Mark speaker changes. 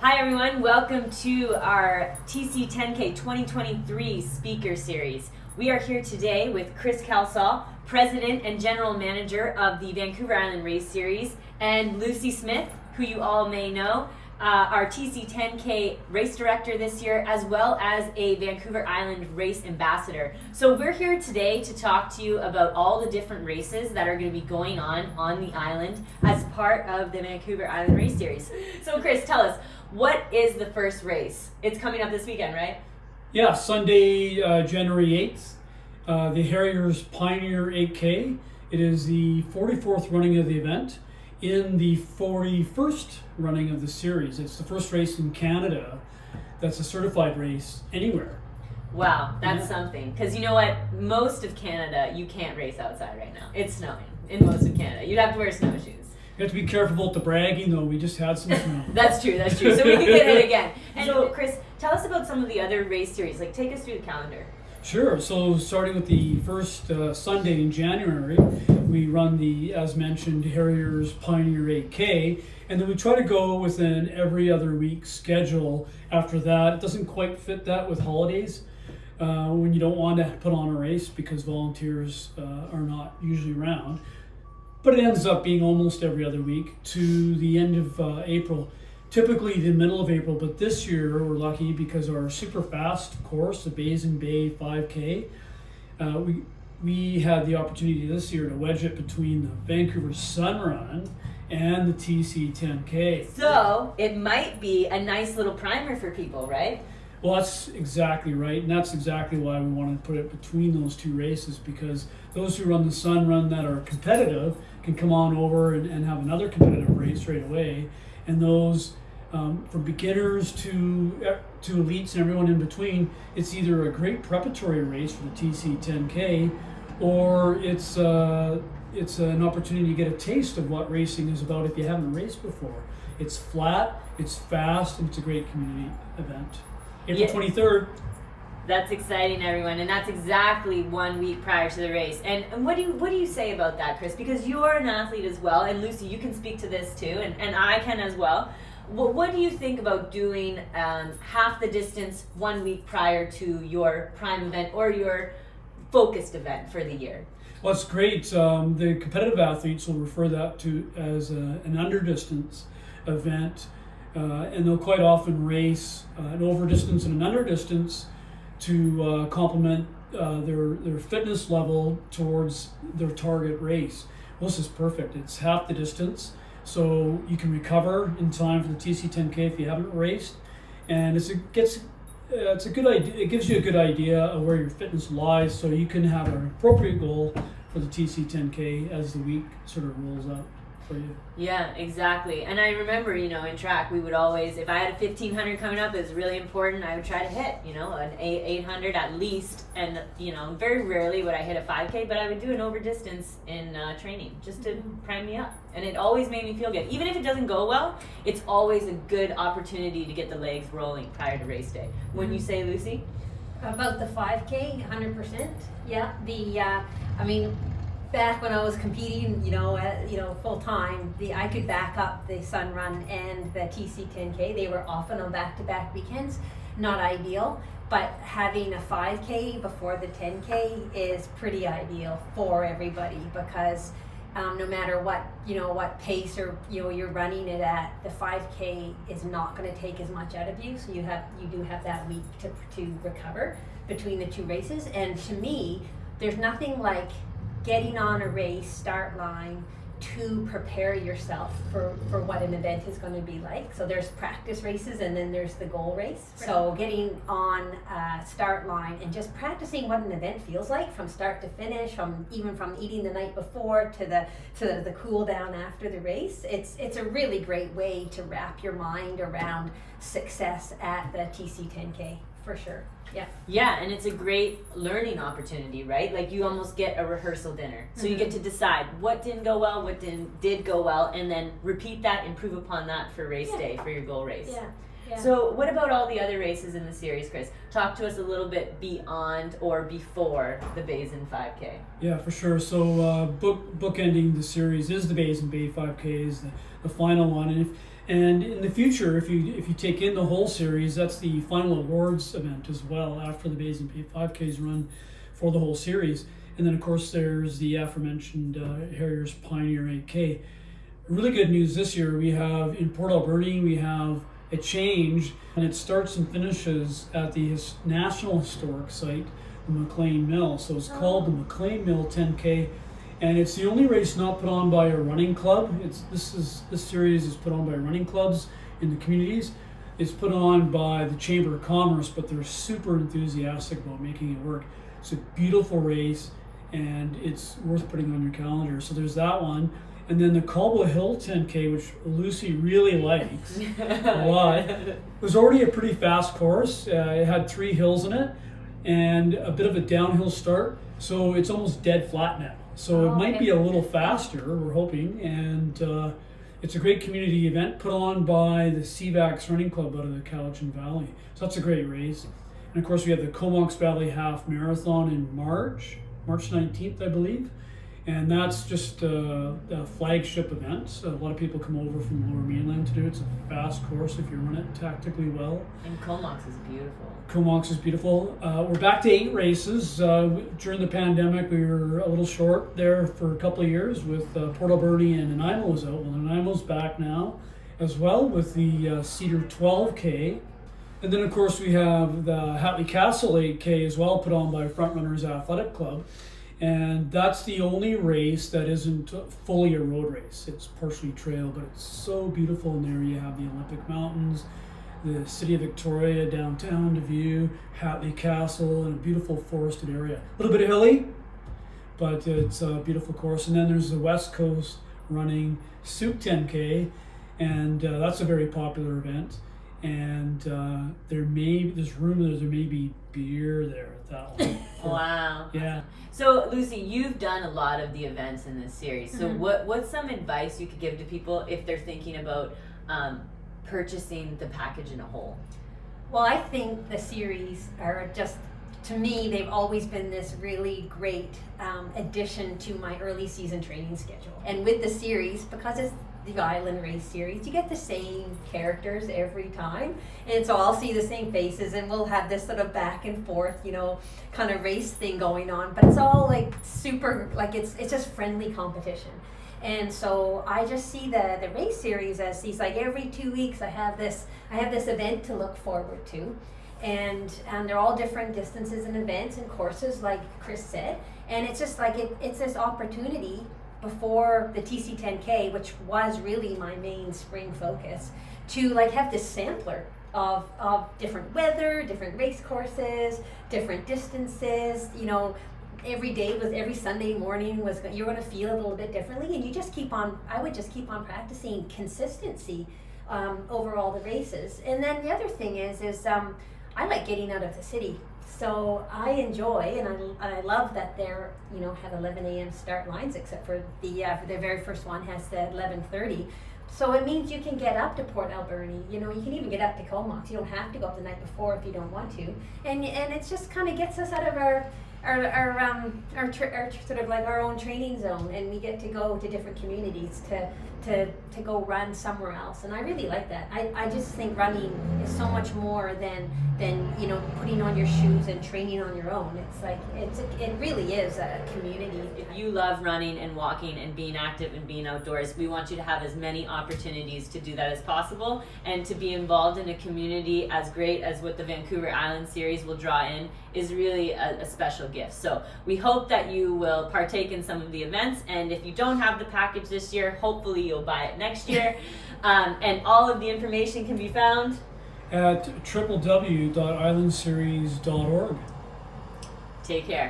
Speaker 1: Hi everyone, welcome to our TC 10K 2023 speaker series. We are here today with Chris Kelsall, President and General Manager of the Vancouver Island Race Series, and Lucy Smith, who you all may know, our TC 10K race director this year, as well as a Vancouver Island race ambassador. So we're here today to talk to you about all the different races that are going to be going on the island as part of the Vancouver Island Race Series. So Chris, tell us, what is the first race? It's coming up this weekend, right?
Speaker 2: Yeah, Sunday, January 8th, the Harriers Pioneer 8K. It is the 44th running of the event in the 41st running of the series. It's the first race in Canada that's a certified race anywhere.
Speaker 1: Wow, that's something. Because you know what? Most of Canada, you can't race outside right now. It's snowing in most of Canada. You'd have to wear snowshoes.
Speaker 2: You have to be careful about the bragging, though. We just had some snow.
Speaker 1: That's true. So we can get it again. And so, Chris, tell us about some of the other race series. Like, take us through the calendar.
Speaker 2: Sure. So starting with the first Sunday in January, we run the, as mentioned, Harriers Pioneer 8K, and then we try to go with an every other week schedule after that. It doesn't quite fit that with holidays when you don't want to put on a race because volunteers are not usually around. But it ends up being almost every other week to the end of April, typically the middle of April. But this year we're lucky because our super fast course, the Bazan Bay 5K, we had the opportunity this year to wedge it between the Vancouver Sun Run and the TC 10K.
Speaker 1: So it might be a nice little primer for people, right?
Speaker 2: Well, that's exactly right, and that's exactly why we wanted to put it between those two races, because those who run the Sun Run that are competitive can come on over and have another competitive race right away, and those from beginners to elites and everyone in between, it's either a great preparatory race for the TC 10K, or it's an opportunity to get a taste of what racing is about if you haven't raced before. It's flat, it's fast, and it's a great community event. April 23rd.
Speaker 1: That's exciting, everyone, and that's exactly 1 week prior to the race. And what do you say about that, Chris? Because you're an athlete as well, and Lucy, you can speak to this too, and I can as well. What do you think about doing half the distance 1 week prior to your prime event or your focused event for the year?
Speaker 2: Well, it's great. The competitive athletes will refer that to as an under-distance event. And they'll quite often race an over distance and an under distance to complement their fitness level towards their target race. Well, this is perfect. It's half the distance, so you can recover in time for the TC 10K if you haven't raced, and it's a good idea. It gives you a good idea of where your fitness lies, so you can have an appropriate goal for the TC 10K as the week sort of rolls out.
Speaker 1: Yeah, exactly. And I remember, in track, we would always, if I had a 1500 coming up, it was really important, I would try to hit, an 800 at least. And, very rarely would I hit a 5K, but I would do an over distance in training just to prime me up. And it always made me feel good. Even if it doesn't go well, it's always a good opportunity to get the legs rolling prior to race day. Wouldn't you say, Lucy?
Speaker 3: About the 5K, 100%. Yeah, back when I was competing, full time, I could back up the Sun Run and the TC 10K. They were often on back-to-back weekends. Not ideal, but having a 5K before the 10K is pretty ideal for everybody because no matter what pace or you're running it at, the 5K is not going to take as much out of you. So you do have that week to recover between the two races. And to me, there's nothing like getting on a race start line to prepare yourself for what an event is going to be like. So there's practice races and then there's the goal race. Right. So getting on a start line and just practicing what an event feels like from start to finish, even from eating the night before to the cool down after the race. It's a really great way to wrap your mind around success at the TC 10K for sure.
Speaker 1: Yeah, and it's a great learning opportunity, right? Like you almost get a rehearsal dinner. So you get to decide what didn't go well, what did go well, and then repeat that, improve upon that for race day, for your goal race.
Speaker 3: Yeah.
Speaker 1: So what about all the other races in the series, Chris? Talk to us a little bit beyond or before the Bazan 5K.
Speaker 2: Yeah, for sure. So bookending the series is the Bazan Bay 5K is the final one. And in the future, if you take in the whole series, that's the final awards event as well after the Bazan 5Ks run for the whole series. And then of course there's the aforementioned Harriers Pioneer 8K. Really good news this year, we have in Port Alberni, we have a change, and it starts and finishes at the National Historic Site, the McLean Mill. So it's called the McLean Mill 10K. And it's the only race not put on by a running club. This series is put on by running clubs in the communities. It's put on by the Chamber of Commerce, but they're super enthusiastic about making it work. It's a beautiful race, and it's worth putting on your calendar. So there's that one. And then the Caldwell Hill 10K, which Lucy really likes a lot. It was already a pretty fast course. It had 3 hills in it and a bit of a downhill start. So it's almost dead flat now. So it might be a little faster, we're hoping, and it's a great community event put on by the CVAX Running Club out of the Cowichan Valley. So that's a great race. And of course we have the Comox Valley Half Marathon in March 19th, I believe. And that's just a flagship event. A lot of people come over from the Lower Mainland to do it. It's a fast course if you run it tactically well.
Speaker 1: And Comox is beautiful.
Speaker 2: Comox is beautiful. We're back to 8 races. During the pandemic, we were a little short there for a couple of years with Port Alberni and Nanaimo was out. Well, Nanaimo's back now as well with the Cedar 12K. And then, of course, we have the Hatley Castle 8K as well, put on by Frontrunners Athletic Club. And that's the only race that isn't fully a road race. It's partially trail, but it's so beautiful in there. You have the Olympic Mountains, the city of Victoria downtown to view, Hatley Castle, and a beautiful forested area. A little bit hilly, but it's a beautiful course. And then there's the West Coast running Souk 10K, and that's a very popular event. And there's rumor there may be beer there at that one.
Speaker 1: Wow.
Speaker 2: Yeah.
Speaker 1: So Lucy, you've done a lot of the events in this series. So what's some advice you could give to people if they're thinking about purchasing the package in a whole?
Speaker 3: Well, I think the series are just, to me, they've always been this really great addition to my early season training schedule. And with the series, because it's the Island Race Series, you get the same characters every time, and so I'll see the same faces, and we'll have this sort of back and forth, kind of race thing going on, but it's all like super, like it's just friendly competition. And so I just see the race series as these, like every 2 weeks I have this event to look forward to, and they're all different distances and events and courses, like Chris said, and it's just like it's this opportunity before the TC 10K, which was really my main spring focus, to like have this sampler of different weather, different race courses, different distances. Every Sunday morning you're going to feel a little bit differently, and I would just keep on practicing consistency over all the races. And then the other thing is I like getting out of the city. So I enjoy, and I love that they're, have 11 a.m. start lines, except for the very first one has the 11:30. So it means you can get up to Port Alberni. You can even get up to Comox. You don't have to go up the night before if you don't want to. And it just kind of gets us out of our sort of like our own training zone, and we get to go to different communities to go run somewhere else. And I really like that. I just think running is so much more than putting on your shoes and training on your own. It's like it really is a community.
Speaker 1: If you love running and walking and being active and being outdoors, we want you to have as many opportunities to do that as possible, and to be involved in a community as great as what the Vancouver Island Series will draw in is really a special gift. So we hope that you will partake in some of the events, and if you don't have the package this year, hopefully you'll buy it next year. And all of the information can be found
Speaker 2: at www.islandseries.org.
Speaker 1: Take care.